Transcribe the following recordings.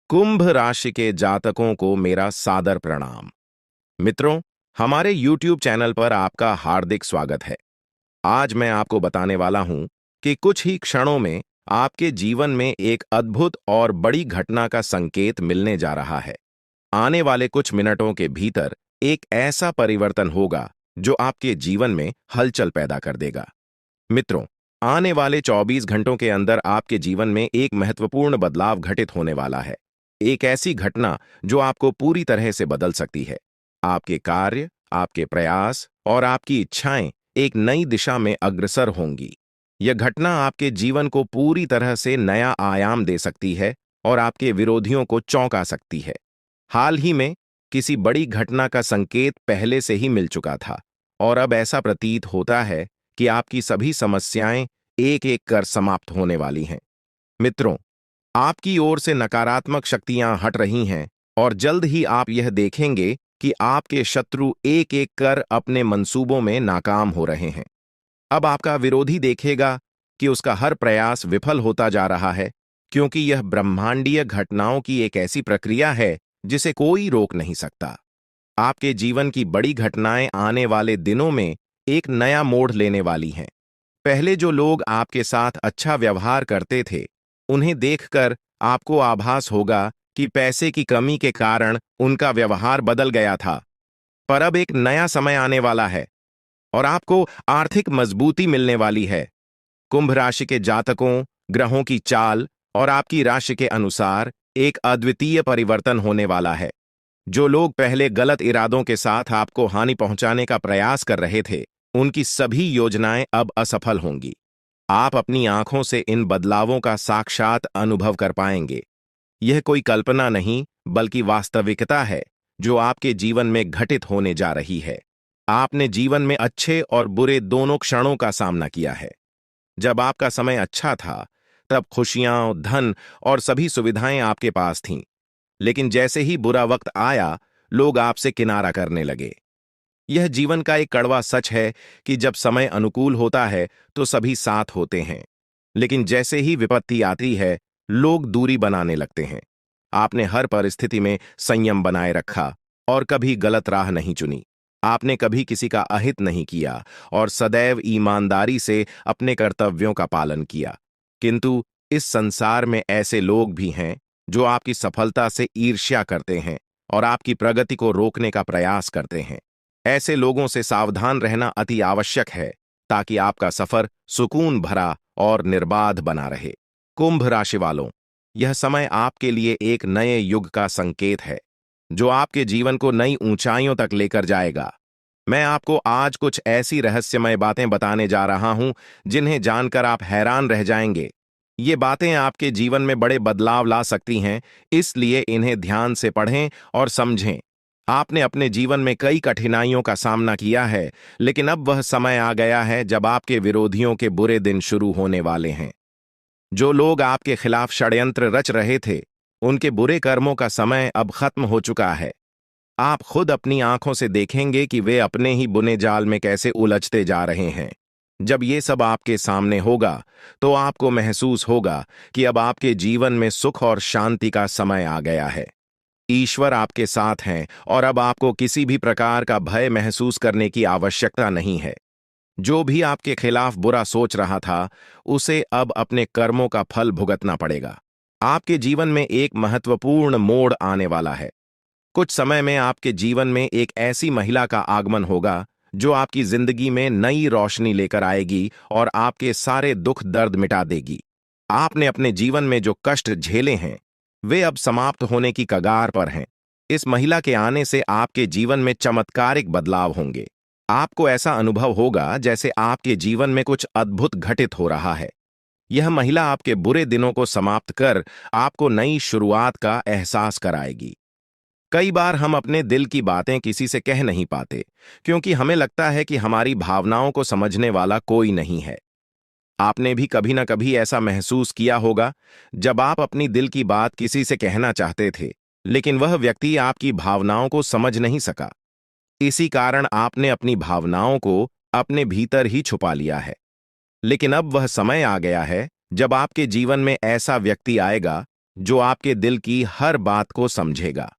कुंभ राशि के जातकों को मेरा सादर प्रणाम। मित्रों, हमारे YouTube चैनल पर आपका हार्दिक स्वागत है। आज मैं आपको बताने वाला हूं कि कुछ ही क्षणों में आपके जीवन में एक अद्भुत और बड़ी घटना का संकेत मिलने जा रहा है। आने वाले कुछ मिनटों के भीतर एक ऐसा परिवर्तन होगा जो आपके जीवन में हलचल पैदा कर देगा। मित्रों, आने वाले 24 घंटों के अंदर आपके जीवन में एक महत्वपूर्ण बदलाव घटित होने वाला है। एक ऐसी घटना जो आपको पूरी तरह से बदल सकती है। आपके कार्य, आपके प्रयास और आपकी इच्छाएं एक नई दिशा में अग्रसर होंगी। यह घटना आपके जीवन को पूरी तरह से नया आयाम दे सकती है और आपके विरोधियों को चौंका सकती है। हाल ही में किसी बड़ी घटना का संकेत पहले से ही मिल चुका था और अब ऐसा प्रतीत होता है कि आपकी सभी समस्याएं एक एक कर समाप्त होने वाली हैं। मित्रों, आपकी ओर से नकारात्मक शक्तियां हट रही हैं और जल्द ही आप यह देखेंगे कि आपके शत्रु एक एक कर अपने मंसूबों में नाकाम हो रहे हैं। अब आपका विरोधी देखेगा कि उसका हर प्रयास विफल होता जा रहा है, क्योंकि यह ब्रह्मांडीय घटनाओं की एक ऐसी प्रक्रिया है जिसे कोई रोक नहीं सकता। आपके जीवन की बड़ी घटनाएं आने वाले दिनों में एक नया मोड़ लेने वाली हैं। पहले जो लोग आपके साथ अच्छा व्यवहार करते थे, उन्हें देखकर आपको आभास होगा कि पैसे की कमी के कारण उनका व्यवहार बदल गया था। पर अब एक नया समय आने वाला है और आपको आर्थिक मजबूती मिलने वाली है। कुंभ राशि के जातकों, ग्रहों की चाल और आपकी राशि के अनुसार एक अद्वितीय परिवर्तन होने वाला है। जो लोग पहले गलत इरादों के साथ आपको हानि पहुंचाने का प्रयास कर रहे थे, उनकी सभी योजनाएं अब असफल होंगी। आप अपनी आंखों से इन बदलावों का साक्षात अनुभव कर पाएंगे। यह कोई कल्पना नहीं, बल्कि वास्तविकता है जो आपके जीवन में घटित होने जा रही है। आपने जीवन में अच्छे और बुरे दोनों क्षणों का सामना किया है। जब आपका समय अच्छा था, तब खुशियां, धन और सभी सुविधाएं आपके पास थीं। लेकिन जैसे ही बुरा वक्त आया, लोग आपसे किनारा करने लगे। यह जीवन का एक कड़वा सच है कि जब समय अनुकूल होता है तो सभी साथ होते हैं, लेकिन जैसे ही विपत्ति आती है, लोग दूरी बनाने लगते हैं। आपने हर परिस्थिति में संयम बनाए रखा और कभी गलत राह नहीं चुनी। आपने कभी किसी का अहित नहीं किया और सदैव ईमानदारी से अपने कर्तव्यों का पालन किया। किंतु इस संसार में ऐसे लोग भी हैं जो आपकी सफलता से ईर्ष्या करते हैं और आपकी प्रगति को रोकने का प्रयास करते हैं। ऐसे लोगों से सावधान रहना अति आवश्यक है, ताकि आपका सफर सुकून भरा और निर्बाध बना रहे। कुंभ राशि वालों, यह समय आपके लिए एक नए युग का संकेत है, जो आपके जीवन को नई ऊंचाइयों तक लेकर जाएगा। मैं आपको आज कुछ ऐसी रहस्यमय बातें बताने जा रहा हूं जिन्हें जानकर आप हैरान रह जाएंगे। ये बातें आपके जीवन में बड़े बदलाव ला सकती हैं, इसलिए इन्हें ध्यान से पढ़ें और समझें। आपने अपने जीवन में कई कठिनाइयों का सामना किया है, लेकिन अब वह समय आ गया है जब आपके विरोधियों के बुरे दिन शुरू होने वाले हैं। जो लोग आपके खिलाफ षड्यंत्र रच रहे थे, उनके बुरे कर्मों का समय अब खत्म हो चुका है। आप खुद अपनी आंखों से देखेंगे कि वे अपने ही बुने जाल में कैसे उलझते जा रहे हैं। जब ये सब आपके सामने होगा, तो आपको महसूस होगा कि अब आपके जीवन में सुख और शांति का समय आ गया है। ईश्वर आपके साथ हैं और अब आपको किसी भी प्रकार का भय महसूस करने की आवश्यकता नहीं है। जो भी आपके खिलाफ बुरा सोच रहा था, उसे अब अपने कर्मों का फल भुगतना पड़ेगा। आपके जीवन में एक महत्वपूर्ण मोड़ आने वाला है। कुछ समय में आपके जीवन में एक ऐसी महिला का आगमन होगा जो आपकी जिंदगी में नई रोशनी लेकर आएगी और आपके सारे दुख दर्द मिटा देगी। आपने अपने जीवन में जो कष्ट झेले हैं, वे अब समाप्त होने की कगार पर हैं। इस महिला के आने से आपके जीवन में चमत्कारिक बदलाव होंगे। आपको ऐसा अनुभव होगा जैसे आपके जीवन में कुछ अद्भुत घटित हो रहा है। यह महिला आपके बुरे दिनों को समाप्त कर आपको नई शुरुआत का एहसास कराएगी। कई बार हम अपने दिल की बातें किसी से कह नहीं पाते, क्योंकि हमें लगता है कि हमारी भावनाओं को समझने वाला कोई नहीं है। आपने भी कभी ना कभी ऐसा महसूस किया होगा, जब आप अपनी दिल की बात किसी से कहना चाहते थे, लेकिन वह व्यक्ति आपकी भावनाओं को समझ नहीं सका। इसी कारण आपने अपनी भावनाओं को अपने भीतर ही छुपा लिया है। लेकिन अब वह समय आ गया है जब आपके जीवन में ऐसा व्यक्ति आएगा जो आपके दिल की हर बात को समझेगा।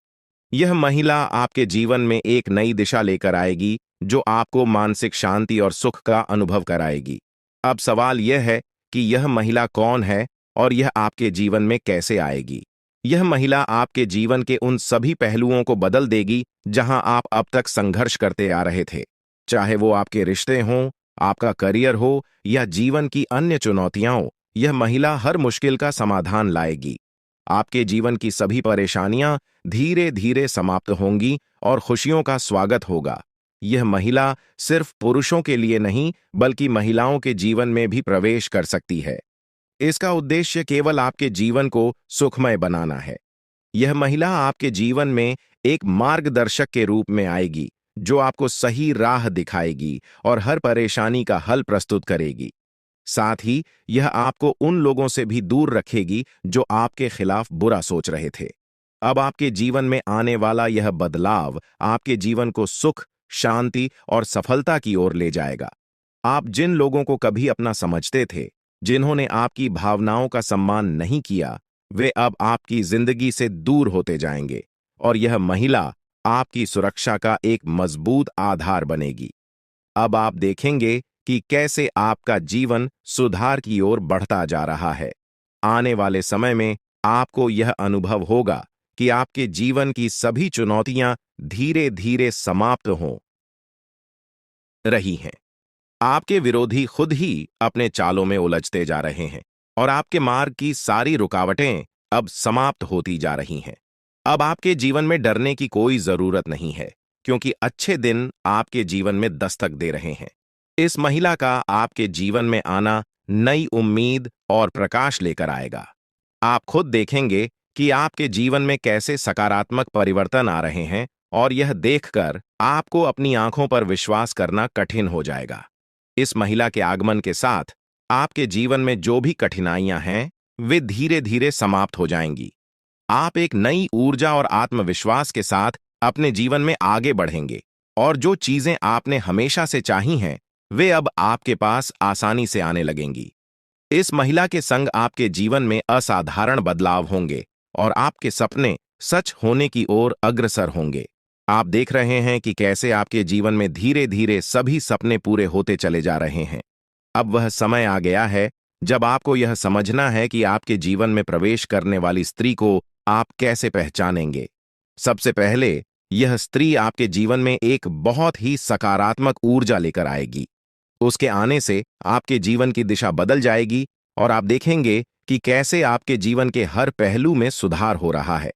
यह महिला आपके जीवन में एक नई दिशा लेकर आएगी, जो आपको मानसिक शांति और सुख का अनुभव कराएगी। अब सवाल यह है कि यह महिला कौन है और यह आपके जीवन में कैसे आएगी। यह महिला आपके जीवन के उन सभी पहलुओं को बदल देगी जहां आप अब तक संघर्ष करते आ रहे थे। चाहे वो आपके रिश्ते हों, आपका करियर हो या जीवन की अन्य चुनौतियां हो, यह महिला हर मुश्किल का समाधान लाएगी। आपके जीवन की सभी परेशानियां धीरे धीरे समाप्त होंगी और खुशियों का स्वागत होगा। यह महिला सिर्फ पुरुषों के लिए नहीं, बल्कि महिलाओं के जीवन में भी प्रवेश कर सकती है। इसका उद्देश्य केवल आपके जीवन को सुखमय बनाना है। यह महिला आपके जीवन में एक मार्गदर्शक के रूप में आएगी, जो आपको सही राह दिखाएगी और हर परेशानी का हल प्रस्तुत करेगी। साथ ही यह आपको उन लोगों से भी दूर रखेगी जो आपके खिलाफ बुरा सोच रहे थे। अब आपके जीवन में आने वाला यह बदलाव आपके जीवन को सुख, शांति और सफलता की ओर ले जाएगा। आप जिन लोगों को कभी अपना समझते थे, जिन्होंने आपकी भावनाओं का सम्मान नहीं किया, वे अब आपकी जिंदगी से दूर होते जाएंगे और यह महिला आपकी सुरक्षा का एक मजबूत आधार बनेगी। अब आप देखेंगे कि कैसे आपका जीवन सुधार की ओर बढ़ता जा रहा है। आने वाले समय में आपको यह अनुभव होगा कि आपके जीवन की सभी चुनौतियां धीरे धीरे समाप्त हो रही हैं। आपके विरोधी खुद ही अपने चालों में उलझते जा रहे हैं और आपके मार्ग की सारी रुकावटें अब समाप्त होती जा रही हैं। अब आपके जीवन में डरने की कोई जरूरत नहीं है, क्योंकि अच्छे दिन आपके जीवन में दस्तक दे रहे हैं। इस महिला का आपके जीवन में आना नई उम्मीद और प्रकाश लेकर आएगा। आप खुद देखेंगे कि आपके जीवन में कैसे सकारात्मक परिवर्तन आ रहे हैं और यह देखकर आपको अपनी आंखों पर विश्वास करना कठिन हो जाएगा। इस महिला के आगमन के साथ आपके जीवन में जो भी कठिनाइयां हैं, वे धीरे धीरे समाप्त हो जाएंगी। आप एक नई ऊर्जा और आत्मविश्वास के साथ अपने जीवन में आगे बढ़ेंगे और जो चीजें आपने हमेशा से चाही हैं, वे अब आपके पास आसानी से आने लगेंगी। इस महिला के संग आपके जीवन में असाधारण बदलाव होंगे और आपके सपने सच होने की ओर अग्रसर होंगे। आप देख रहे हैं कि कैसे आपके जीवन में धीरे धीरे सभी सपने पूरे होते चले जा रहे हैं। अब वह समय आ गया है जब आपको यह समझना है कि आपके जीवन में प्रवेश करने वाली स्त्री को आप कैसे पहचानेंगे। सबसे पहले, यह स्त्री आपके जीवन में एक बहुत ही सकारात्मक ऊर्जा लेकर आएगी। उसके आने से आपके जीवन की दिशा बदल जाएगी और आप देखेंगे कि कैसे आपके जीवन के हर पहलू में सुधार हो रहा है।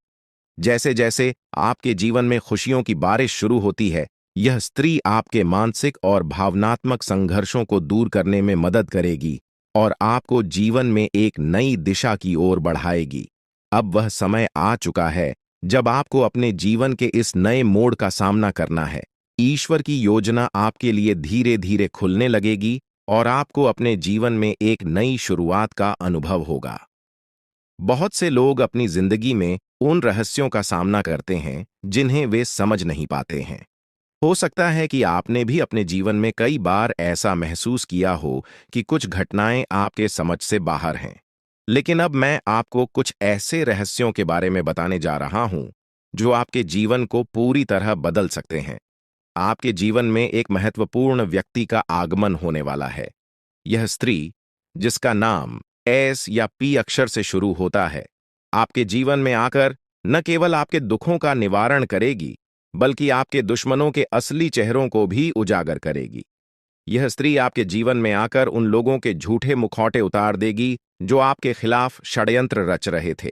जैसे जैसे आपके जीवन में खुशियों की बारिश शुरू होती है, यह स्त्री आपके मानसिक और भावनात्मक संघर्षों को दूर करने में मदद करेगी और आपको जीवन में एक नई दिशा की ओर बढ़ाएगी। अब वह समय आ चुका है जब आपको अपने जीवन के इस नए मोड़ का सामना करना है। ईश्वर की योजना आपके लिए धीरे धीरे खुलने लगेगी और आपको अपने जीवन में एक नई शुरुआत का अनुभव होगा। बहुत से लोग अपनी जिंदगी में उन रहस्यों का सामना करते हैं जिन्हें वे समझ नहीं पाते हैं। हो सकता है कि आपने भी अपने जीवन में कई बार ऐसा महसूस किया हो कि कुछ घटनाएं आपके समझ से बाहर हैं। लेकिन अब मैं आपको कुछ ऐसे रहस्यों के बारे में बताने जा रहा हूं जो आपके जीवन को पूरी तरह बदल सकते हैं। आपके जीवन में एक महत्वपूर्ण व्यक्ति का आगमन होने वाला है। यह स्त्री, जिसका नाम एस या पी अक्षर से शुरू होता है, आपके जीवन में आकर न केवल आपके दुखों का निवारण करेगी, बल्कि आपके दुश्मनों के असली चेहरों को भी उजागर करेगी। यह स्त्री आपके जीवन में आकर उन लोगों के झूठे मुखौटे उतार देगी जो आपके खिलाफ षड्यंत्र रच रहे थे।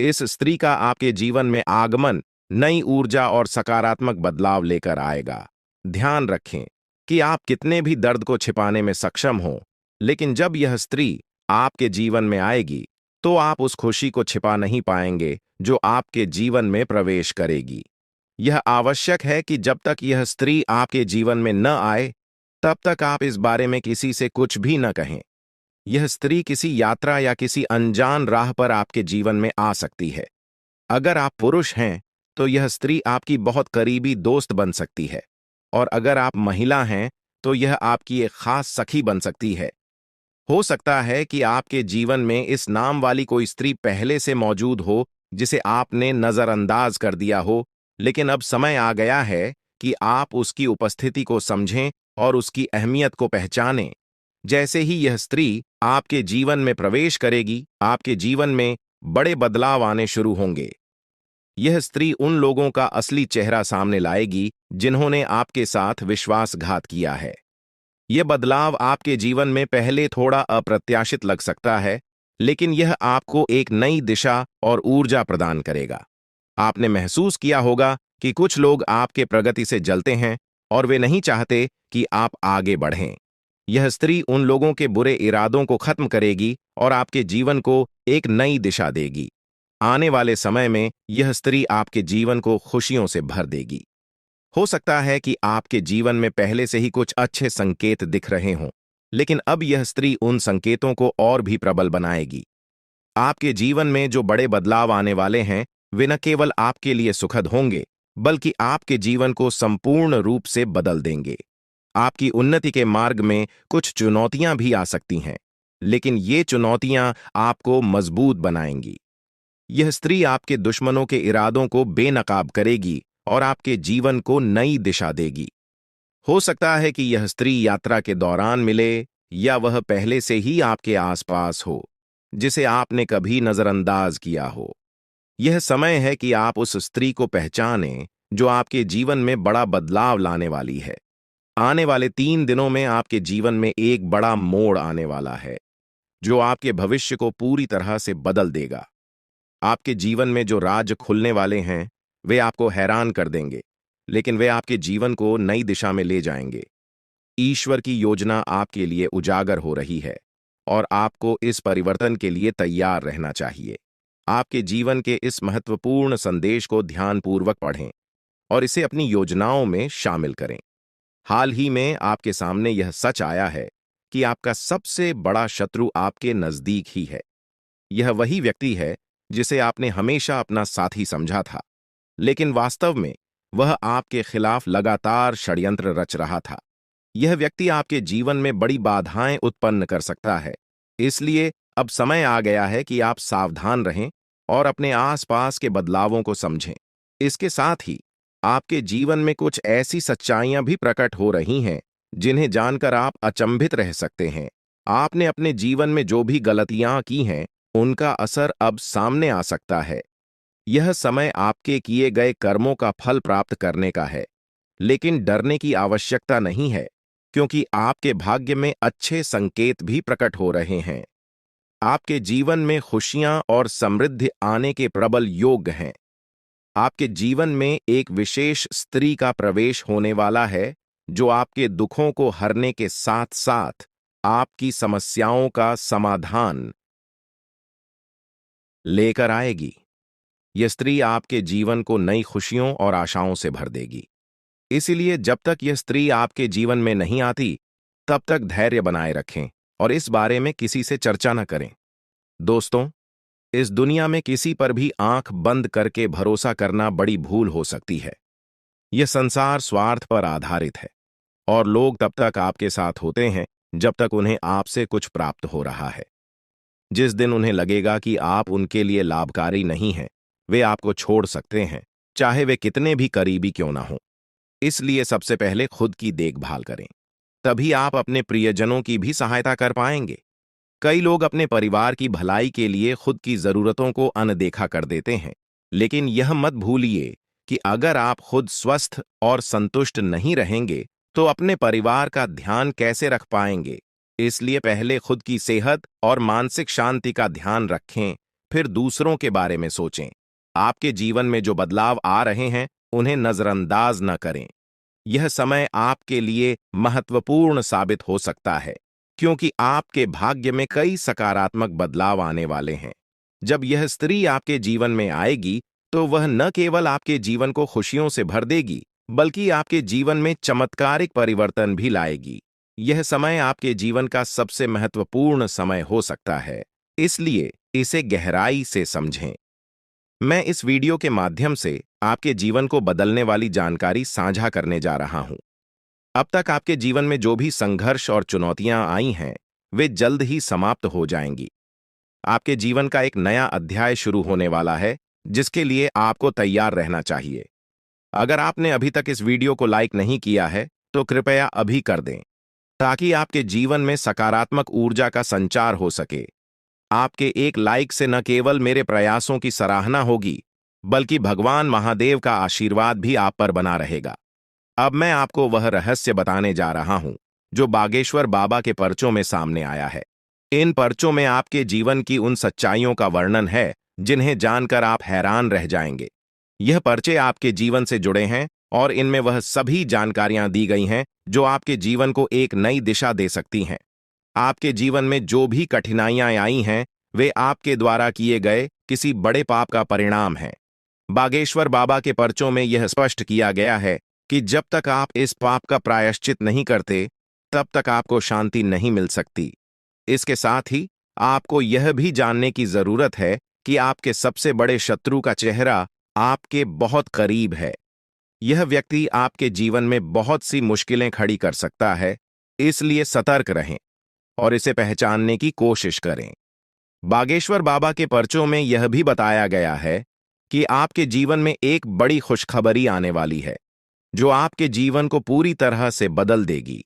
इस स्त्री का आपके जीवन में आगमन नई ऊर्जा और सकारात्मक बदलाव लेकर आएगा। ध्यान रखें कि आप कितने भी दर्द को छिपाने में सक्षम हों, लेकिन जब यह स्त्री आपके जीवन में आएगी, तो आप उस खुशी को छिपा नहीं पाएंगे जो आपके जीवन में प्रवेश करेगी। यह आवश्यक है कि जब तक यह स्त्री आपके जीवन में न आए, तब तक आप इस बारे में किसी से कुछ भी न कहें। यह स्त्री किसी यात्रा या किसी अनजान राह पर आपके जीवन में आ सकती है। अगर आप पुरुष हैं, तो यह स्त्री आपकी बहुत करीबी दोस्त बन सकती है, और अगर आप महिला हैं, तो यह आपकी एक खास सखी बन सकती है। हो सकता है कि आपके जीवन में इस नाम वाली कोई स्त्री पहले से मौजूद हो जिसे आपने नजरअंदाज कर दिया हो, लेकिन अब समय आ गया है कि आप उसकी उपस्थिति को समझें और उसकी अहमियत को पहचानें। जैसे ही यह स्त्री आपके जीवन में प्रवेश करेगी, आपके जीवन में बड़े बदलाव आने शुरू होंगे। यह स्त्री उन लोगों का असली चेहरा सामने लाएगी जिन्होंने आपके साथ विश्वासघात किया है। यह बदलाव आपके जीवन में पहले थोड़ा अप्रत्याशित लग सकता है, लेकिन यह आपको एक नई दिशा और ऊर्जा प्रदान करेगा। आपने महसूस किया होगा कि कुछ लोग आपके प्रगति से जलते हैं और वे नहीं चाहते कि आप आगे बढ़ें। यह स्त्री उन लोगों के बुरे इरादों को खत्म करेगी और आपके जीवन को एक नई दिशा देगी। आने वाले समय में यह स्त्री आपके जीवन को खुशियों से भर देगी। हो सकता है कि आपके जीवन में पहले से ही कुछ अच्छे संकेत दिख रहे हों, लेकिन अब यह स्त्री उन संकेतों को और भी प्रबल बनाएगी। आपके जीवन में जो बड़े बदलाव आने वाले हैं, वे न केवल आपके लिए सुखद होंगे, बल्कि आपके जीवन को संपूर्ण रूप से बदल देंगे। आपकी उन्नति के मार्ग में कुछ चुनौतियां भी आ सकती हैं, लेकिन ये चुनौतियां आपको मजबूत बनाएंगी। यह स्त्री आपके दुश्मनों के इरादों को बेनकाब करेगी और आपके जीवन को नई दिशा देगी। हो सकता है कि यह स्त्री यात्रा के दौरान मिले या वह पहले से ही आपके आसपास हो, जिसे आपने कभी नजरअंदाज किया हो। यह समय है कि आप उस स्त्री को पहचानें जो आपके जीवन में बड़ा बदलाव लाने वाली है। आने वाले 3 दिनों में आपके जीवन में एक बड़ा मोड़ आने वाला है, जो आपके भविष्य को पूरी तरह से बदल देगा। आपके जीवन में जो राज खुलने वाले हैं, वे आपको हैरान कर देंगे, लेकिन वे आपके जीवन को नई दिशा में ले जाएंगे। ईश्वर की योजना आपके लिए उजागर हो रही है और आपको इस परिवर्तन के लिए तैयार रहना चाहिए। आपके जीवन के इस महत्वपूर्ण संदेश को ध्यानपूर्वक पढ़ें और इसे अपनी योजनाओं में शामिल करें। हाल ही में आपके सामने यह सच आया है कि आपका सबसे बड़ा शत्रु आपके नजदीक ही है। यह वही व्यक्ति है जिसे आपने हमेशा अपना साथी समझा था, लेकिन वास्तव में वह आपके खिलाफ लगातार षड्यंत्र रच रहा था। यह व्यक्ति आपके जीवन में बड़ी बाधाएं उत्पन्न कर सकता है, इसलिए अब समय आ गया है कि आप सावधान रहें और अपने आसपास के बदलावों को समझें। इसके साथ ही आपके जीवन में कुछ ऐसी सच्चाइयां भी प्रकट हो रही हैं जिन्हें जानकर आप अचंभित रह सकते हैं। आपने अपने जीवन में जो भी गलतियां की हैं, उनका असर अब सामने आ सकता है। यह समय आपके किए गए कर्मों का फल प्राप्त करने का है, लेकिन डरने की आवश्यकता नहीं है, क्योंकि आपके भाग्य में अच्छे संकेत भी प्रकट हो रहे हैं। आपके जीवन में खुशियां और समृद्धि आने के प्रबल योग हैं। आपके जीवन में एक विशेष स्त्री का प्रवेश होने वाला है, जो आपके दुखों को हरने के साथ साथ आपकी समस्याओं का समाधान लेकर आएगी। यह स्त्री आपके जीवन को नई खुशियों और आशाओं से भर देगी। इसीलिए जब तक यह स्त्री आपके जीवन में नहीं आती, तब तक धैर्य बनाए रखें और इस बारे में किसी से चर्चा न करें। दोस्तों, इस दुनिया में किसी पर भी आंख बंद करके भरोसा करना बड़ी भूल हो सकती है। यह संसार स्वार्थ पर आधारित है और लोग तब तक आपके साथ होते हैं जब तक उन्हें आपसे कुछ प्राप्त हो रहा है। जिस दिन उन्हें लगेगा कि आप उनके लिए लाभकारी नहीं हैं, वे आपको छोड़ सकते हैं, चाहे वे कितने भी करीबी क्यों ना हों। इसलिए सबसे पहले खुद की देखभाल करें, तभी आप अपने प्रियजनों की भी सहायता कर पाएंगे। कई लोग अपने परिवार की भलाई के लिए खुद की जरूरतों को अनदेखा कर देते हैं, लेकिन यह मत भूलिए कि अगर आप खुद स्वस्थ और संतुष्ट नहीं रहेंगे, तो अपने परिवार का ध्यान कैसे रख पाएंगे। इसलिए पहले खुद की सेहत और मानसिक शांति का ध्यान रखें, फिर दूसरों के बारे में सोचें। आपके जीवन में जो बदलाव आ रहे हैं, उन्हें नजरअंदाज न करें। यह समय आपके लिए महत्वपूर्ण साबित हो सकता है, क्योंकि आपके भाग्य में कई सकारात्मक बदलाव आने वाले हैं। जब यह स्त्री आपके जीवन में आएगी, तो वह न केवल आपके जीवन को खुशियों से भर देगी, बल्कि आपके जीवन में चमत्कारिक परिवर्तन भी लाएगी। यह समय आपके जीवन का सबसे महत्वपूर्ण समय हो सकता है, इसलिए इसे गहराई से समझें। मैं इस वीडियो के माध्यम से आपके जीवन को बदलने वाली जानकारी साझा करने जा रहा हूं। अब तक आपके जीवन में जो भी संघर्ष और चुनौतियां आई हैं, वे जल्द ही समाप्त हो जाएंगी। आपके जीवन का एक नया अध्याय शुरू होने वाला है, जिसके लिए आपको तैयार रहना चाहिए। अगर आपने अभी तक इस वीडियो को लाइक नहीं किया है, तो कृपया अभी कर दें, ताकि आपके जीवन में सकारात्मक ऊर्जा का संचार हो सके। आपके एक लाइक से न केवल मेरे प्रयासों की सराहना होगी, बल्कि भगवान महादेव का आशीर्वाद भी आप पर बना रहेगा। अब मैं आपको वह रहस्य बताने जा रहा हूं, जो बागेश्वर बाबा के पर्चों में सामने आया है। इन पर्चों में आपके जीवन की उन सच्चाइयों का वर्णन है, जिन्हें जानकर आप हैरान रह जाएंगे। यह पर्चे आपके जीवन से जुड़े हैं और इनमें वह सभी जानकारियां दी गई हैं जो आपके जीवन को एक नई दिशा दे सकती हैं। आपके जीवन में जो भी कठिनाइयां आई हैं, वे आपके द्वारा किए गए किसी बड़े पाप का परिणाम हैं। बागेश्वर बाबा के पर्चों में यह स्पष्ट किया गया है कि जब तक आप इस पाप का प्रायश्चित नहीं करते, तब तक आपको शांति नहीं मिल सकती। इसके साथ ही आपको यह भी जानने की जरूरत है कि आपके सबसे बड़े शत्रु का चेहरा आपके बहुत करीब है। यह व्यक्ति आपके जीवन में बहुत सी मुश्किलें खड़ी कर सकता है, इसलिए सतर्क रहें और इसे पहचानने की कोशिश करें। बागेश्वर बाबा के पर्चों में यह भी बताया गया है कि आपके जीवन में एक बड़ी खुशखबरी आने वाली है, जो आपके जीवन को पूरी तरह से बदल देगी।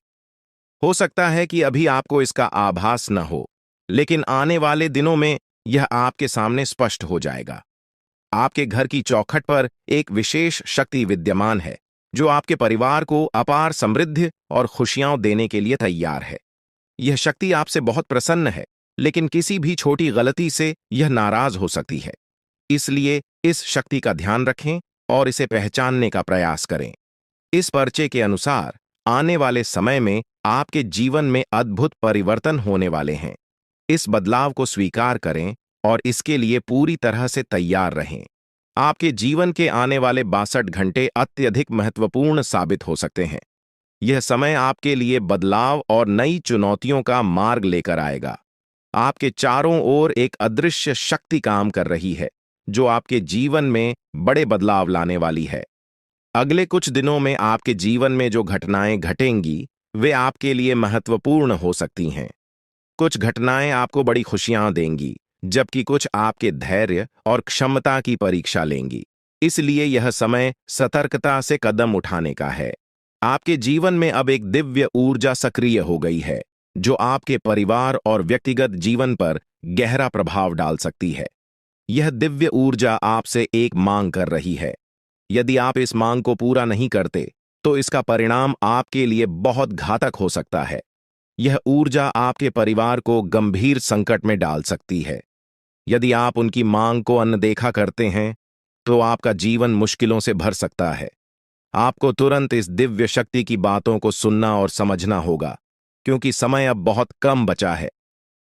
हो सकता है कि अभी आपको इसका आभास न हो, लेकिन आने वाले दिनों में यह आपके सामने स्पष्ट हो जाएगा। आपके घर की चौखट पर एक विशेष शक्ति विद्यमान है, जो आपके परिवार को अपार समृद्धि और खुशियां देने के लिए तैयार है। यह शक्ति आपसे बहुत प्रसन्न है, लेकिन किसी भी छोटी गलती से यह नाराज हो सकती है। इसलिए इस शक्ति का ध्यान रखें और इसे पहचानने का प्रयास करें। इस पर्चे के अनुसार आने वाले समय में आपके जीवन में अद्भुत परिवर्तन होने वाले हैं। इस बदलाव को स्वीकार करें और इसके लिए पूरी तरह से तैयार रहें। आपके जीवन के आने वाले 62 घंटे अत्यधिक महत्वपूर्ण साबित हो सकते हैं। यह समय आपके लिए बदलाव और नई चुनौतियों का मार्ग लेकर आएगा। आपके चारों ओर एक अदृश्य शक्ति काम कर रही है, जो आपके जीवन में बड़े बदलाव लाने वाली है। अगले कुछ दिनों में आपके जीवन में जो घटनाएं घटेंगी, वे आपके लिए महत्वपूर्ण हो सकती हैं। कुछ घटनाएं आपको बड़ी खुशियां देंगी, जबकि कुछ आपके धैर्य और क्षमता की परीक्षा लेंगी। इसलिए यह समय सतर्कता से कदम उठाने का है। आपके जीवन में अब एक दिव्य ऊर्जा सक्रिय हो गई है, जो आपके परिवार और व्यक्तिगत जीवन पर गहरा प्रभाव डाल सकती है। यह दिव्य ऊर्जा आपसे एक मांग कर रही है। यदि आप इस मांग को पूरा नहीं करते, तो इसका परिणाम आपके लिए बहुत घातक हो सकता है। यह ऊर्जा आपके परिवार को गंभीर संकट में डाल सकती है। यदि आप उनकी मांग को अनदेखा करते हैं, तो आपका जीवन मुश्किलों से भर सकता है। आपको तुरंत इस दिव्य शक्ति की बातों को सुनना और समझना होगा, क्योंकि समय अब बहुत कम बचा है।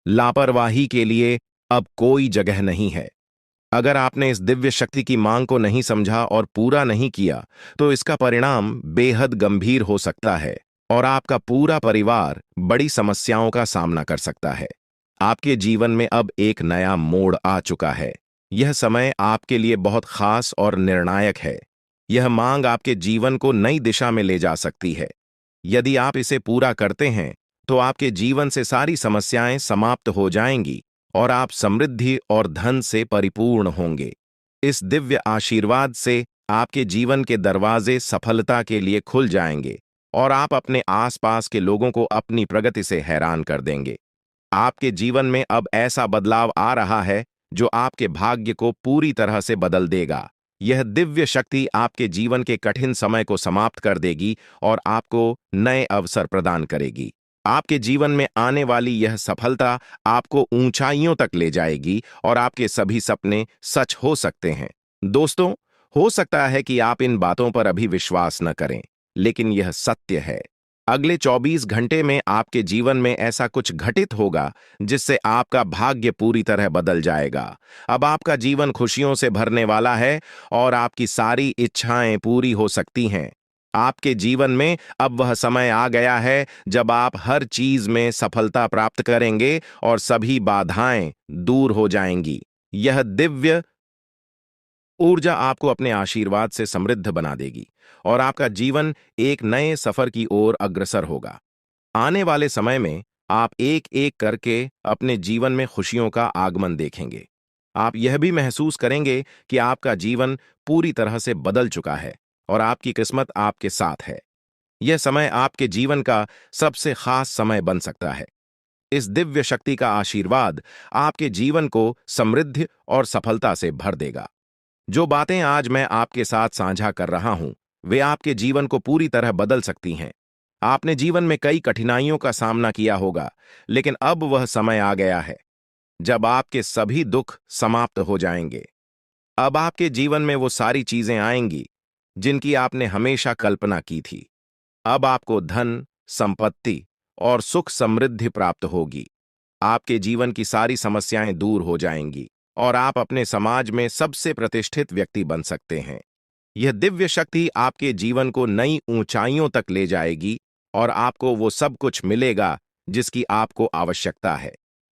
लापरवाही के लिए अब कोई जगह नहीं है। अगर आपने इस दिव्य शक्ति की मांग को नहीं समझा और पूरा नहीं किया, तो इसका परिणाम बेहद गंभीर हो सकता है और आपका पूरा परिवार बड़ी समस्याओं का सामना कर सकता है। आपके जीवन में अब एक नया मोड़ आ चुका है। यह समय आपके लिए बहुत खास और निर्णायक है। यह मांग आपके जीवन को नई दिशा में ले जा सकती है। यदि आप इसे पूरा करते हैं, तो आपके जीवन से सारी समस्याएं समाप्त हो जाएंगी और आप समृद्धि और धन से परिपूर्ण होंगे। इस दिव्य आशीर्वाद से आपके जीवन के दरवाजे सफलता के लिए खुल जाएंगे और आप अपने आसपास के लोगों को अपनी प्रगति से हैरान कर देंगे। आपके जीवन में अब ऐसा बदलाव आ रहा है, जो आपके भाग्य को पूरी तरह से बदल देगा। यह दिव्य शक्ति आपके जीवन के कठिन समय को समाप्त कर देगी और आपको नए अवसर प्रदान करेगी। आपके जीवन में आने वाली यह सफलता आपको ऊंचाइयों तक ले जाएगी और आपके सभी सपने सच हो सकते हैं। दोस्तों, हो सकता है कि आप इन बातों पर अभी विश्वास न करें, लेकिन यह सत्य है। अगले 24 घंटे में आपके जीवन में ऐसा कुछ घटित होगा, जिससे आपका भाग्य पूरी तरह बदल जाएगा। अब आपका जीवन खुशियों से भरने वाला है और आपकी सारी इच्छाएं पूरी हो सकती हैं। आपके जीवन में अब वह समय आ गया है जब आप हर चीज में सफलता प्राप्त करेंगे और सभी बाधाएं दूर हो जाएंगी। यह दिव्य ऊर्जा आपको अपने आशीर्वाद से समृद्ध बना देगी और आपका जीवन एक नए सफर की ओर अग्रसर होगा। आने वाले समय में आप एक एक करके अपने जीवन में खुशियों का आगमन देखेंगे। आप यह भी महसूस करेंगे कि आपका जीवन पूरी तरह से बदल चुका है और आपकी किस्मत आपके साथ है। यह समय आपके जीवन का सबसे खास समय बन सकता है। इस दिव्य शक्ति का आशीर्वाद आपके जीवन को समृद्धि और सफलता से भर देगा। जो बातें आज मैं आपके साथ साझा कर रहा हूं, वे आपके जीवन को पूरी तरह बदल सकती हैं। आपने जीवन में कई कठिनाइयों का सामना किया होगा, लेकिन अब वह समय आ गया है जब आपके सभी दुख समाप्त हो जाएंगे। अब आपके जीवन में वो सारी चीजें आएंगी जिनकी आपने हमेशा कल्पना की थी। अब आपको धन, संपत्ति और सुख समृद्धि प्राप्त होगी। आपके जीवन की सारी समस्याएं दूर हो जाएंगी और आप अपने समाज में सबसे प्रतिष्ठित व्यक्ति बन सकते हैं। यह दिव्य शक्ति आपके जीवन को नई ऊंचाइयों तक ले जाएगी और आपको वो सब कुछ मिलेगा जिसकी आपको आवश्यकता है।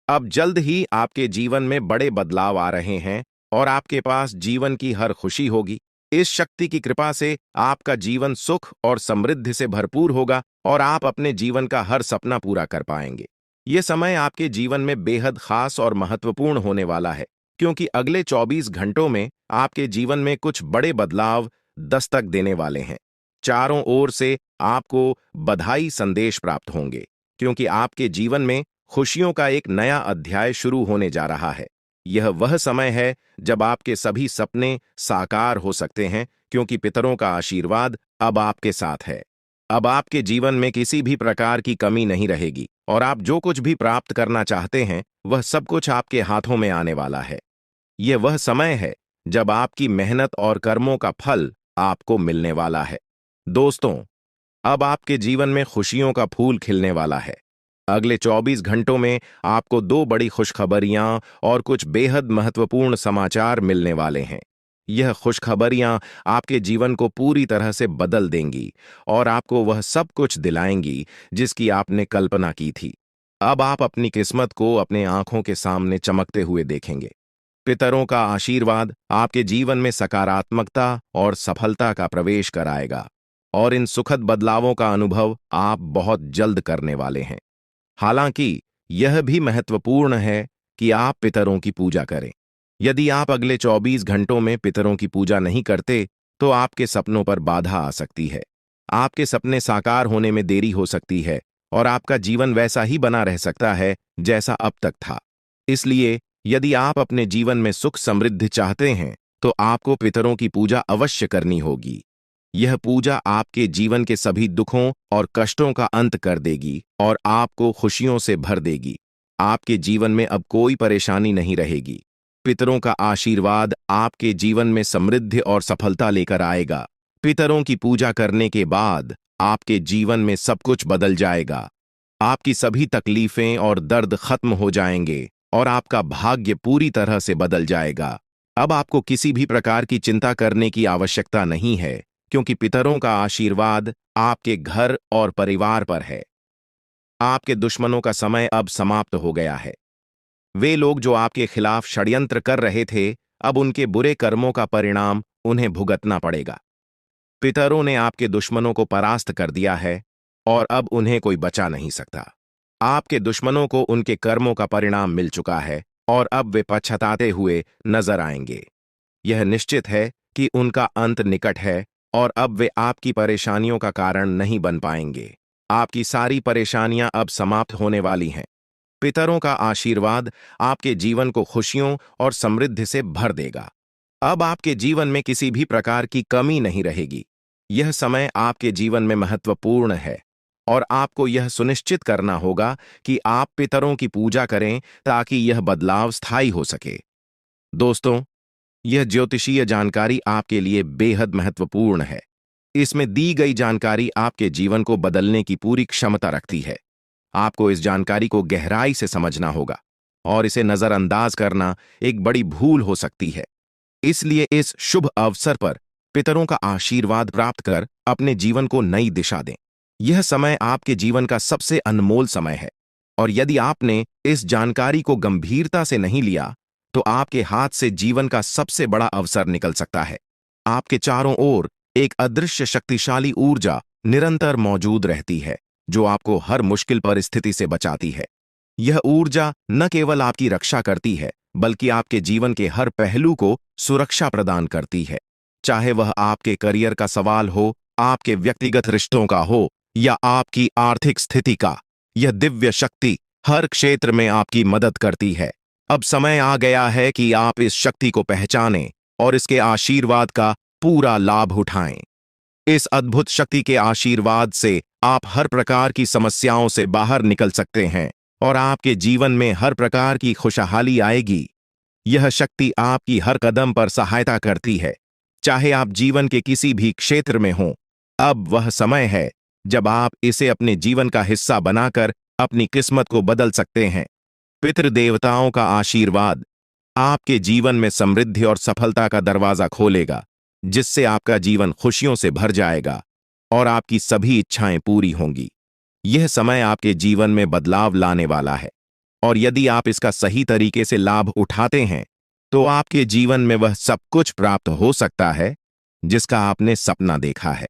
अब जल्द ही आपके जीवन में बड़े बदलाव आ रहे हैं और आपके पास जीवन की हर खुशी होगी। इस शक्ति की कृपा से आपका जीवन सुख और समृद्धि से भरपूर होगा और आप अपने जीवन का हर सपना पूरा कर पाएंगे। ये समय आपके जीवन में बेहद खास और महत्वपूर्ण होने वाला है, क्योंकि अगले 24 घंटों में आपके जीवन में कुछ बड़े बदलाव दस्तक देने वाले हैं। चारों ओर से आपको बधाई संदेश प्राप्त होंगे, क्योंकि आपके जीवन में खुशियों का एक नया अध्याय शुरू होने जा रहा है। यह वह समय है जब आपके सभी सपने साकार हो सकते हैं, क्योंकि पितरों का आशीर्वाद अब आपके साथ है। अब आपके जीवन में किसी भी प्रकार की कमी नहीं रहेगी और आप जो कुछ भी प्राप्त करना चाहते हैं, वह सब कुछ आपके हाथों में आने वाला है। यह वह समय है जब आपकी मेहनत और कर्मों का फल आपको मिलने वाला है। दोस्तों, अब आपके जीवन में खुशियों का फूल खिलने वाला है। अगले 24 घंटों में आपको दो बड़ी खुशखबरियां और कुछ बेहद महत्वपूर्ण समाचार मिलने वाले हैं। यह खुशखबरियां आपके जीवन को पूरी तरह से बदल देंगी और आपको वह सब कुछ दिलाएंगी जिसकी आपने कल्पना की थी। अब आप अपनी किस्मत को अपने आंखों के सामने चमकते हुए देखेंगे। पितरों का आशीर्वाद आपके जीवन में सकारात्मकता और सफलता का प्रवेश कराएगा और इन सुखद बदलावों का अनुभव आप बहुत जल्द करने वाले हैं। हालांकि यह भी महत्वपूर्ण है कि आप पितरों की पूजा करें। यदि आप अगले 24 घंटों में पितरों की पूजा नहीं करते, तो आपके सपनों पर बाधा आ सकती है। आपके सपने साकार होने में देरी हो सकती है और आपका जीवन वैसा ही बना रह सकता है जैसा अब तक था। इसलिए यदि आप अपने जीवन में सुख समृद्धि चाहते हैं, तो आपको पितरों की पूजा अवश्य करनी होगी। यह पूजा आपके जीवन के सभी दुखों और कष्टों का अंत कर देगी और आपको खुशियों से भर देगी। आपके जीवन में अब कोई परेशानी नहीं रहेगी। पितरों का आशीर्वाद आपके जीवन में समृद्धि और सफलता लेकर आएगा। पितरों की पूजा करने के बाद आपके जीवन में सब कुछ बदल जाएगा। आपकी सभी तकलीफें और दर्द खत्म हो जाएंगे और आपका भाग्य पूरी तरह से बदल जाएगा। अब आपको किसी भी प्रकार की चिंता करने की आवश्यकता नहीं है, क्योंकि पितरों का आशीर्वाद आपके घर और परिवार पर है। आपके दुश्मनों का समय अब समाप्त हो गया है। वे लोग जो आपके खिलाफ षड्यंत्र कर रहे थे, अब उनके बुरे कर्मों का परिणाम उन्हें भुगतना पड़ेगा। पितरों ने आपके दुश्मनों को परास्त कर दिया है और अब उन्हें कोई बचा नहीं सकता। आपके दुश्मनों को उनके कर्मों का परिणाम मिल चुका है और अब वे पछताते हुए नजर आएंगे। यह निश्चित है कि उनका अंत निकट है और अब वे आपकी परेशानियों का कारण नहीं बन पाएंगे। आपकी सारी परेशानियां अब समाप्त होने वाली हैं। पितरों का आशीर्वाद आपके जीवन को खुशियों और समृद्धि से भर देगा। अब आपके जीवन में किसी भी प्रकार की कमी नहीं रहेगी। यह समय आपके जीवन में महत्वपूर्ण है और आपको यह सुनिश्चित करना होगा कि आप पितरों की पूजा करें ताकि यह बदलाव स्थायी हो सके। दोस्तों, यह ज्योतिषीय जानकारी आपके लिए बेहद महत्वपूर्ण है। इसमें दी गई जानकारी आपके जीवन को बदलने की पूरी क्षमता रखती है। आपको इस जानकारी को गहराई से समझना होगा और इसे नजरअंदाज करना एक बड़ी भूल हो सकती है। इसलिए इस शुभ अवसर पर पितरों का आशीर्वाद प्राप्त कर अपने जीवन को नई दिशा दें। यह समय आपके जीवन का सबसे अनमोल समय है और यदि आपने इस जानकारी को गंभीरता से नहीं लिया, तो आपके हाथ से जीवन का सबसे बड़ा अवसर निकल सकता है। आपके चारों ओर एक अदृश्य शक्तिशाली ऊर्जा निरंतर मौजूद रहती है जो आपको हर मुश्किल परिस्थिति से बचाती है। यह ऊर्जा न केवल आपकी रक्षा करती है, बल्कि आपके जीवन के हर पहलू को सुरक्षा प्रदान करती है। चाहे वह आपके करियर का सवाल हो, आपके व्यक्तिगत रिश्तों का हो या आपकी आर्थिक स्थिति का, यह दिव्य शक्ति हर क्षेत्र में आपकी मदद करती है। अब समय आ गया है कि आप इस शक्ति को पहचानें और इसके आशीर्वाद का पूरा लाभ उठाएं। इस अद्भुत शक्ति के आशीर्वाद से आप हर प्रकार की समस्याओं से बाहर निकल सकते हैं और आपके जीवन में हर प्रकार की खुशहाली आएगी। यह शक्ति आपकी हर कदम पर सहायता करती है, चाहे आप जीवन के किसी भी क्षेत्र में हों। अब वह समय है जब आप इसे अपने जीवन का हिस्सा बनाकर अपनी किस्मत को बदल सकते हैं। पितृदेवताओं का आशीर्वाद आपके जीवन में समृद्धि और सफलता का दरवाजा खोलेगा, जिससे आपका जीवन खुशियों से भर जाएगा और आपकी सभी इच्छाएं पूरी होंगी। यह समय आपके जीवन में बदलाव लाने वाला है और यदि आप इसका सही तरीके से लाभ उठाते हैं तो आपके जीवन में वह सब कुछ प्राप्त हो सकता है जिसका आपने सपना देखा है।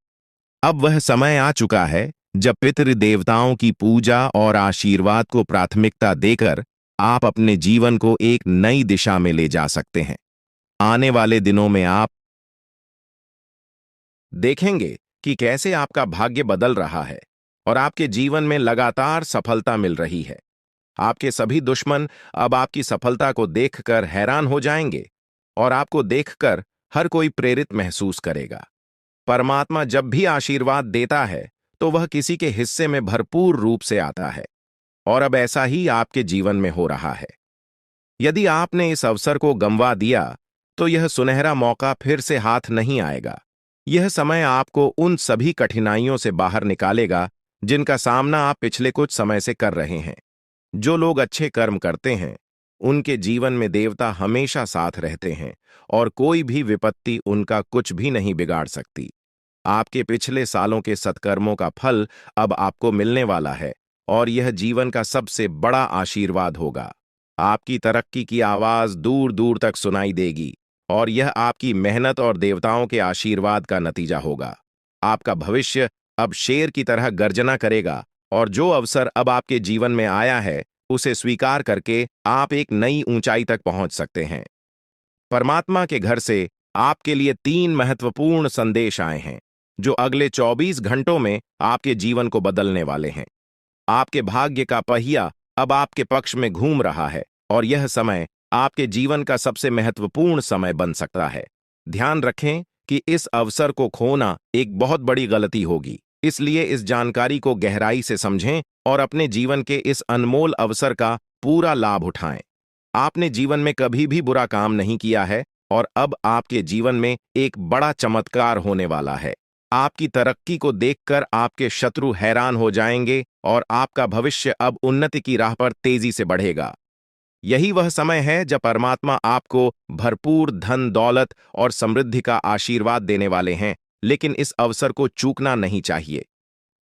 अब वह समय आ चुका है जब पितृदेवताओं की पूजा और आशीर्वाद को प्राथमिकता देकर आप अपने जीवन को एक नई दिशा में ले जा सकते हैं। आने वाले दिनों में आप देखेंगे कि कैसे आपका भाग्य बदल रहा है और आपके जीवन में लगातार सफलता मिल रही है। आपके सभी दुश्मन अब आपकी सफलता को देखकर हैरान हो जाएंगे और आपको देखकर हर कोई प्रेरित महसूस करेगा। परमात्मा जब भी आशीर्वाद देता है तो वह किसी के हिस्से में भरपूर रूप से आता है और अब ऐसा ही आपके जीवन में हो रहा है। यदि आपने इस अवसर को गंवा दिया तो यह सुनहरा मौका फिर से हाथ नहीं आएगा। यह समय आपको उन सभी कठिनाइयों से बाहर निकालेगा जिनका सामना आप पिछले कुछ समय से कर रहे हैं। जो लोग अच्छे कर्म करते हैं उनके जीवन में देवता हमेशा साथ रहते हैं और कोई भी विपत्ति उनका कुछ भी नहीं बिगाड़ सकती। आपके पिछले सालों के सत्कर्मों का फल अब आपको मिलने वाला है और यह जीवन का सबसे बड़ा आशीर्वाद होगा। आपकी तरक्की की आवाज दूर दूर तक सुनाई देगी और यह आपकी मेहनत और देवताओं के आशीर्वाद का नतीजा होगा। आपका भविष्य अब शेर की तरह गर्जना करेगा और जो अवसर अब आपके जीवन में आया है उसे स्वीकार करके आप एक नई ऊंचाई तक पहुंच सकते हैं। परमात्मा के घर से आपके लिए 3 महत्वपूर्ण संदेश आए हैं जो अगले 24 घंटों में आपके जीवन को बदलने वाले हैं। आपके भाग्य का पहिया अब आपके पक्ष में घूम रहा है और यह समय आपके जीवन का सबसे महत्वपूर्ण समय बन सकता है। ध्यान रखें कि इस अवसर को खोना एक बहुत बड़ी गलती होगी, इसलिए इस जानकारी को गहराई से समझें और अपने जीवन के इस अनमोल अवसर का पूरा लाभ उठाएं। आपने जीवन में कभी भी बुरा काम नहीं किया है और अब आपके जीवन में एक बड़ा चमत्कार होने वाला है। आपकी तरक्की को देखकर आपके शत्रु हैरान हो जाएंगे और आपका भविष्य अब उन्नति की राह पर तेजी से बढ़ेगा। यही वह समय है जब परमात्मा आपको भरपूर धन दौलत और समृद्धि का आशीर्वाद देने वाले हैं, लेकिन इस अवसर को चूकना नहीं चाहिए।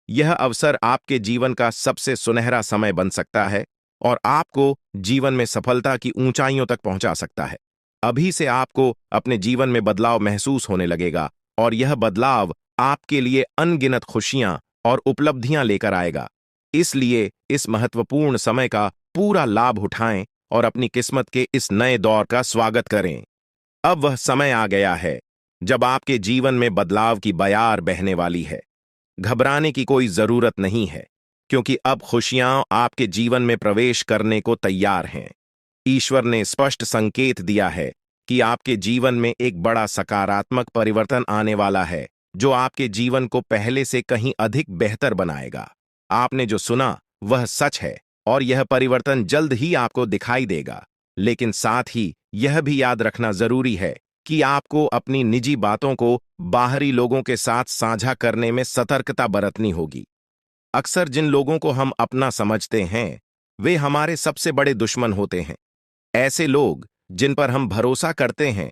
यह अवसर आपके जीवन का सबसे सुनहरा समय बन सकता है और आपको जीवन में सफलता की ऊंचाइयों तक पहुंचा सकता है। अभी से आपको अपने जीवन में बदलाव महसूस होने लगेगा और यह बदलाव आपके लिए अनगिनत खुशियां और उपलब्धियां लेकर आएगा। इसलिए इस महत्वपूर्ण समय का पूरा लाभ उठाएं और अपनी किस्मत के इस नए दौर का स्वागत करें। अब वह समय आ गया है जब आपके जीवन में बदलाव की बयार बहने वाली है। घबराने की कोई जरूरत नहीं है, क्योंकि अब खुशियां आपके जीवन में प्रवेश करने को तैयार हैं। ईश्वर ने स्पष्ट संकेत दिया है कि आपके जीवन में एक बड़ा सकारात्मक परिवर्तन आने वाला है, जो आपके जीवन को पहले से कहीं अधिक बेहतर बनाएगा। आपने जो सुना वह सच है और यह परिवर्तन जल्द ही आपको दिखाई देगा, लेकिन साथ ही यह भी याद रखना जरूरी है कि आपको अपनी निजी बातों को बाहरी लोगों के साथ साझा करने में सतर्कता बरतनी होगी। अक्सर जिन लोगों को हम अपना समझते हैं वे हमारे सबसे बड़े दुश्मन होते हैं। ऐसे लोग जिन पर हम भरोसा करते हैं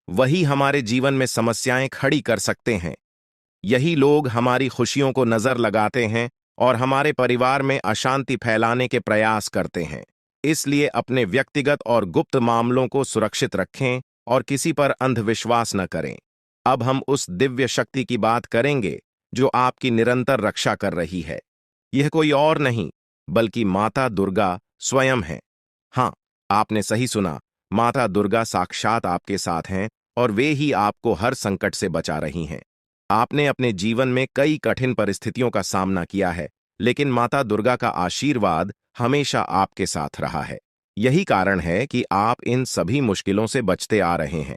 वही हमारे जीवन में समस्याएं खड़ी कर सकते हैं। यही लोग हमारी खुशियों को नजर लगाते हैं और हमारे परिवार में अशांति फैलाने के प्रयास करते हैं। इसलिए अपने व्यक्तिगत और गुप्त मामलों को सुरक्षित रखें और किसी पर अंधविश्वास न करें। अब हम उस दिव्य शक्ति की बात करेंगे जो आपकी निरंतर रक्षा कर रही है। यह कोई और नहीं बल्कि माता दुर्गा स्वयं है। हाँ, आपने सही सुना, माता दुर्गा साक्षात आपके साथ हैं और वे ही आपको हर संकट से बचा रही हैं। आपने अपने जीवन में कई कठिन परिस्थितियों का सामना किया है, लेकिन माता दुर्गा का आशीर्वाद हमेशा आपके साथ रहा है। यही कारण है कि आप इन सभी मुश्किलों से बचते आ रहे हैं।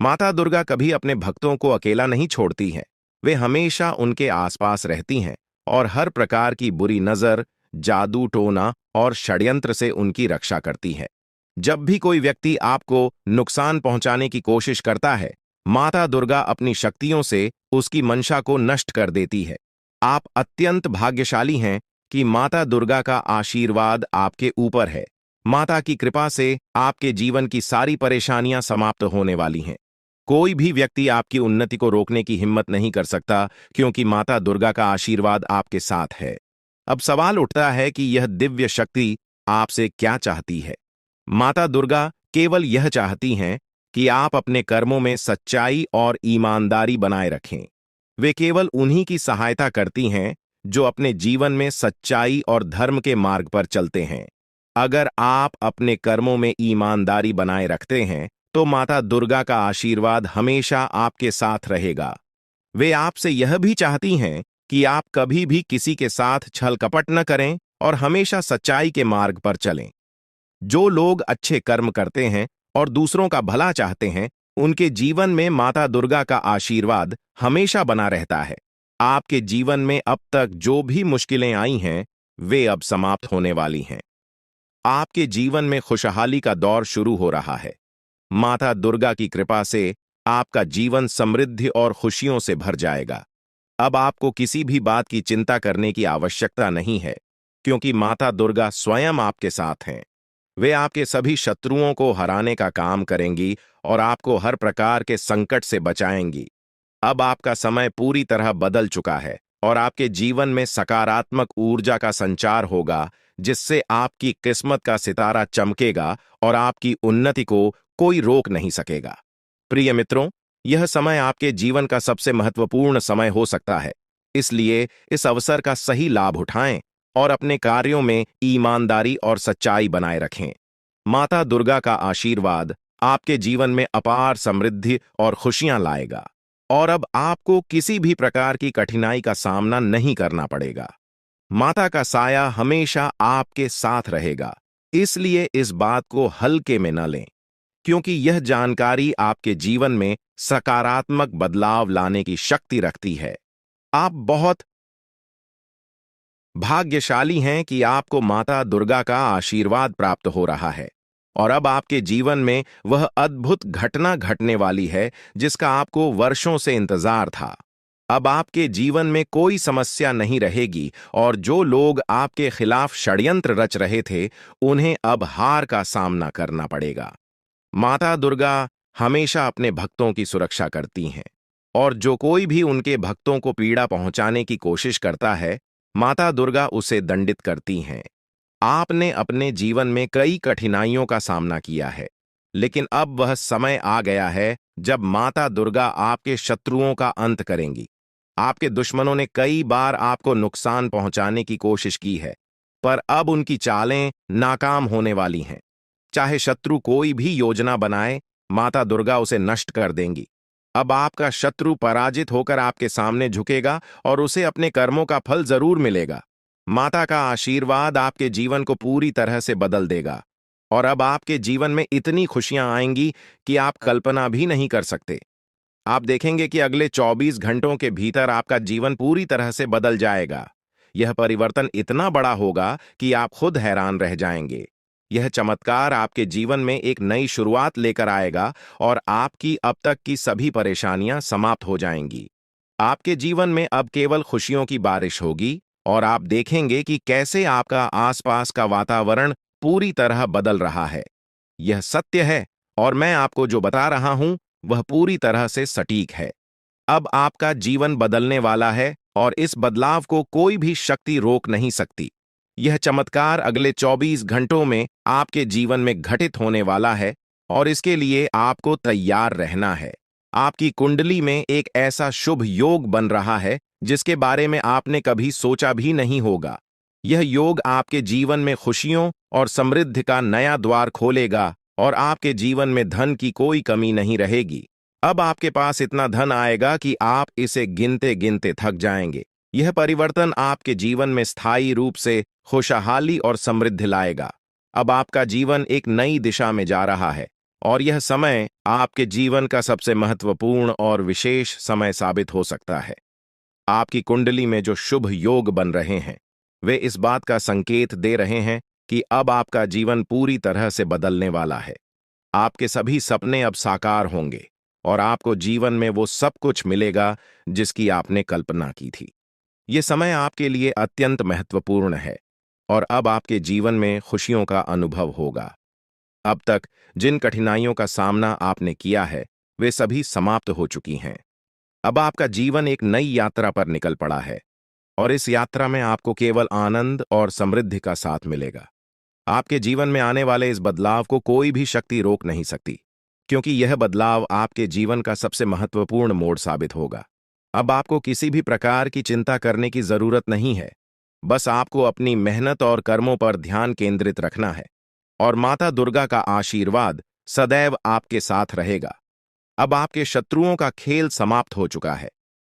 माता दुर्गा कभी अपने भक्तों को अकेला नहीं छोड़ती हैं। वे हमेशा उनके आसपास रहती हैं और हर प्रकार की बुरी नजर, जादू टोना और षड्यंत्र से उनकी रक्षा करती है। जब भी कोई व्यक्ति आपको नुकसान पहुंचाने की कोशिश करता है, माता दुर्गा अपनी शक्तियों से उसकी मंशा को नष्ट कर देती है। आप अत्यंत भाग्यशाली हैं कि माता दुर्गा का आशीर्वाद आपके ऊपर है। माता की कृपा से आपके जीवन की सारी परेशानियां समाप्त होने वाली हैं। कोई भी व्यक्ति आपकी उन्नति को रोकने की हिम्मत नहीं कर सकता, क्योंकि माता दुर्गा का आशीर्वाद आपके साथ है। अब सवाल उठता है कि यह दिव्य शक्ति आपसे क्या चाहती है। माता दुर्गा केवल यह चाहती हैं कि आप अपने कर्मों में सच्चाई और ईमानदारी बनाए रखें। वे केवल उन्हीं की सहायता करती हैं जो अपने जीवन में सच्चाई और धर्म के मार्ग पर चलते हैं। अगर आप अपने कर्मों में ईमानदारी बनाए रखते हैं, तो माता दुर्गा का आशीर्वाद हमेशा आपके साथ रहेगा। वे आपसे यह भी चाहती हैं कि आप कभी भी किसी के साथ छल कपट न करें और हमेशा सच्चाई के मार्ग पर चलें। जो लोग अच्छे कर्म करते हैं और दूसरों का भला चाहते हैं, उनके जीवन में माता दुर्गा का आशीर्वाद हमेशा बना रहता है। आपके जीवन में अब तक जो भी मुश्किलें आई हैं, वे अब समाप्त होने वाली हैं। आपके जीवन में खुशहाली का दौर शुरू हो रहा है। माता दुर्गा की कृपा से आपका जीवन समृद्धि और खुशियों से भर जाएगा। अब आपको किसी भी बात की चिंता करने की आवश्यकता नहीं है, क्योंकि माता दुर्गा स्वयं आपके साथ हैं। वे आपके सभी शत्रुओं को हराने का काम करेंगी और आपको हर प्रकार के संकट से बचाएंगी। अब आपका समय पूरी तरह बदल चुका है और आपके जीवन में सकारात्मक ऊर्जा का संचार होगा, जिससे आपकी किस्मत का सितारा चमकेगा और आपकी उन्नति को कोई रोक नहीं सकेगा। प्रिय मित्रों, यह समय आपके जीवन का सबसे महत्वपूर्ण समय हो सकता है। इसलिए इस अवसर का सही लाभ उठाएं और अपने कार्यों में ईमानदारी और सच्चाई बनाए रखें। माता दुर्गा का आशीर्वाद आपके जीवन में अपार समृद्धि और खुशियां लाएगा और अब आपको किसी भी प्रकार की कठिनाई का सामना नहीं करना पड़ेगा। माता का साया हमेशा आपके साथ रहेगा, इसलिए इस बात को हल्के में न लें, क्योंकि यह जानकारी आपके जीवन में सकारात्मक बदलाव लाने की शक्ति रखती है। आप बहुत भाग्यशाली हैं कि आपको माता दुर्गा का आशीर्वाद प्राप्त हो रहा है और अब आपके जीवन में वह अद्भुत घटना घटने वाली है जिसका आपको वर्षों से इंतजार था। अब आपके जीवन में कोई समस्या नहीं रहेगी और जो लोग आपके खिलाफ षड्यंत्र रच रहे थे, उन्हें अब हार का सामना करना पड़ेगा। माता दुर्गा हमेशा अपने भक्तों की सुरक्षा करती हैं और जो कोई भी उनके भक्तों को पीड़ा पहुंचाने की कोशिश करता है, माता दुर्गा उसे दंडित करती हैं। आपने अपने जीवन में कई कठिनाइयों का सामना किया है, लेकिन अब वह समय आ गया है जब माता दुर्गा आपके शत्रुओं का अंत करेंगी। आपके दुश्मनों ने कई बार आपको नुकसान पहुंचाने की कोशिश की है, पर अब उनकी चालें नाकाम होने वाली हैं। चाहे शत्रु कोई भी योजना बनाए, माता दुर्गा उसे नष्ट कर देंगी। अब आपका शत्रु पराजित होकर आपके सामने झुकेगा और उसे अपने कर्मों का फल जरूर मिलेगा। माता का आशीर्वाद आपके जीवन को पूरी तरह से बदल देगा और अब आपके जीवन में इतनी खुशियां आएंगी कि आप कल्पना भी नहीं कर सकते। आप देखेंगे कि अगले 24 घंटों के भीतर आपका जीवन पूरी तरह से बदल जाएगा। यह परिवर्तन इतना बड़ा होगा कि आप खुद हैरान रह जाएंगे। यह चमत्कार आपके जीवन में एक नई शुरुआत लेकर आएगा और आपकी अब तक की सभी परेशानियां समाप्त हो जाएंगी। आपके जीवन में अब केवल खुशियों की बारिश होगी और आप देखेंगे कि कैसे आपका आसपास का वातावरण पूरी तरह बदल रहा है। यह सत्य है और मैं आपको जो बता रहा हूं, वह पूरी तरह से सटीक है। अब आपका जीवन बदलने वाला है और इस बदलाव को कोई भी शक्ति रोक नहीं सकती। यह चमत्कार अगले 24 घंटों में आपके जीवन में घटित होने वाला है और इसके लिए आपको तैयार रहना है। आपकी कुंडली में एक ऐसा शुभ योग बन रहा है जिसके बारे में आपने कभी सोचा भी नहीं होगा। यह योग आपके जीवन में खुशियों और समृद्धि का नया द्वार खोलेगा और आपके जीवन में धन की कोई कमी नहीं रहेगी। अब आपके पास इतना धन आएगा कि आप इसे गिनते गिनते थक जाएंगे। यह परिवर्तन आपके जीवन में स्थायी रूप से खुशहाली और समृद्धि लाएगा। अब आपका जीवन एक नई दिशा में जा रहा है और यह समय आपके जीवन का सबसे महत्वपूर्ण और विशेष समय साबित हो सकता है। आपकी कुंडली में जो शुभ योग बन रहे हैं वे इस बात का संकेत दे रहे हैं कि अब आपका जीवन पूरी तरह से बदलने वाला है। आपके सभी सपने अब साकार होंगे और आपको जीवन में वो सब कुछ मिलेगा जिसकी आपने कल्पना की थी। ये समय आपके लिए अत्यंत महत्वपूर्ण है और अब आपके जीवन में खुशियों का अनुभव होगा। अब तक जिन कठिनाइयों का सामना आपने किया है वे सभी समाप्त हो चुकी हैं। अब आपका जीवन एक नई यात्रा पर निकल पड़ा है और इस यात्रा में आपको केवल आनंद और समृद्धि का साथ मिलेगा। आपके जीवन में आने वाले इस बदलाव को कोई भी शक्ति रोक नहीं सकती, क्योंकि यह बदलाव आपके जीवन का सबसे महत्वपूर्ण मोड़ साबित होगा। अब आपको किसी भी प्रकार की चिंता करने की जरूरत नहीं है। बस आपको अपनी मेहनत और कर्मों पर ध्यान केंद्रित रखना है और माता दुर्गा का आशीर्वाद सदैव आपके साथ रहेगा। अब आपके शत्रुओं का खेल समाप्त हो चुका है।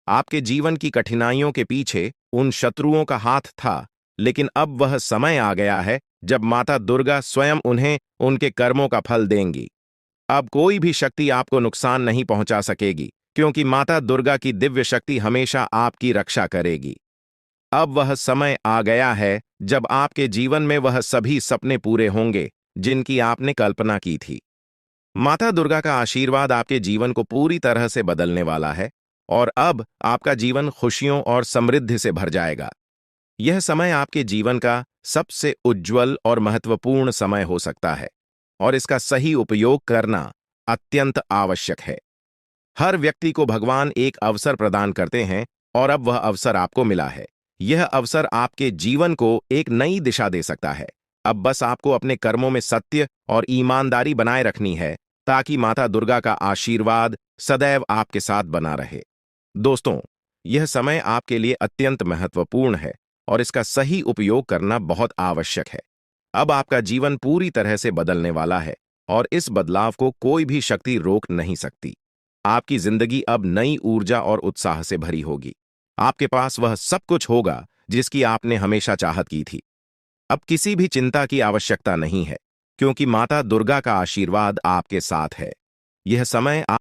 आपके जीवन की कठिनाइयों के पीछे उन शत्रुओं का हाथ था, लेकिन अब वह समय आ गया है जब माता दुर्गा स्वयं उन्हें उनके कर्मों का फल देंगी। अब कोई भी शक्ति आपको नुकसान नहीं पहुंचा सकेगी, क्योंकि माता दुर्गा की दिव्य शक्ति हमेशा आपकी रक्षा करेगी। अब वह समय आ गया है जब आपके जीवन में वह सभी सपने पूरे होंगे जिनकी आपने कल्पना की थी। माता दुर्गा का आशीर्वाद आपके जीवन को पूरी तरह से बदलने वाला है और अब आपका जीवन खुशियों और समृद्धि से भर जाएगा। यह समय आपके जीवन का सबसे उज्जवल और महत्वपूर्ण समय हो सकता है और इसका सही उपयोग करना अत्यंत आवश्यक है। हर व्यक्ति को भगवान एक अवसर प्रदान करते हैं और अब वह अवसर आपको मिला है। यह अवसर आपके जीवन को एक नई दिशा दे सकता है। अब बस आपको अपने कर्मों में सत्य और ईमानदारी बनाए रखनी है ताकि माता दुर्गा का आशीर्वाद सदैव आपके साथ बना रहे। दोस्तों, यह समय आपके लिए अत्यंत महत्वपूर्ण है और इसका सही उपयोग करना बहुत आवश्यक है। अब आपका जीवन पूरी तरह से बदलने वाला है और इस बदलाव को कोई भी शक्ति रोक नहीं सकती। आपकी जिंदगी अब नई ऊर्जा और उत्साह से भरी होगी। आपके पास वह सब कुछ होगा जिसकी आपने हमेशा चाहत की थी। अब किसी भी चिंता की आवश्यकता नहीं है, क्योंकि माता दुर्गा का आशीर्वाद आपके साथ है। यह समय